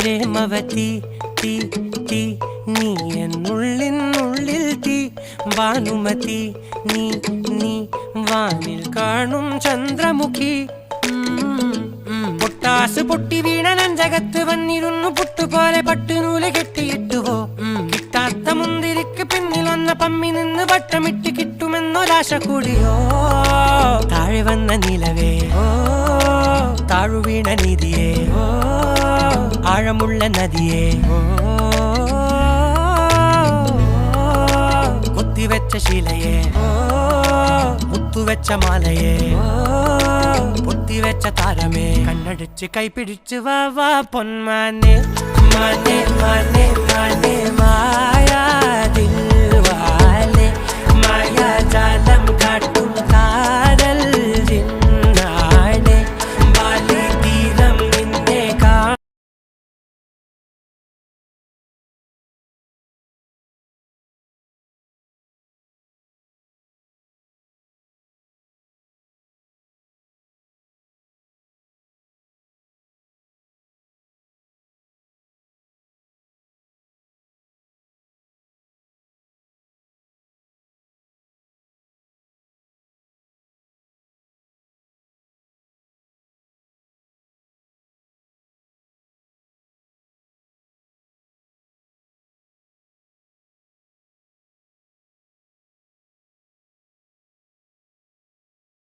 പ്രേമവതി തീ തീ നീ എന്നുള്ളിൽ തീ ഭാനുമതി നീ നീ വാനിൽ കാണും ചന്ദ്രമുഖി പൊട്ടാസ് പൊട്ടി വീണ നെഞ്ചകത്ത് വന്നിരുന്നു പുട്ടുപോലെ പട്ടുനൂല് കെട്ടിയിട്ടുവോ കിട്ടാത്ത മുന്തിരിക്ക് പിന്നിൽ വന്ന പമ്മി നിന്ന് വട്ടമിട്ട് കിട്ടുമെന്നൊരാശ കൂടിയോ താഴെ വന്ന നിലവേ താഴു വീണ നിധിയേ ആഴമുള്ള നദിയേ കൊത്തിവെച്ച ശിലയേ മുത്തുവെച്ച മാലയേ പൊത്തിവെച്ച താരമേ കണ്ണടിച്ച് കൈപിടിച്ച് വാ വാ പൊന്മാനെ മാനെ മാനെ മാനെ മായാ ദിൽവാലെ മായാ ജാലം കാട്ടി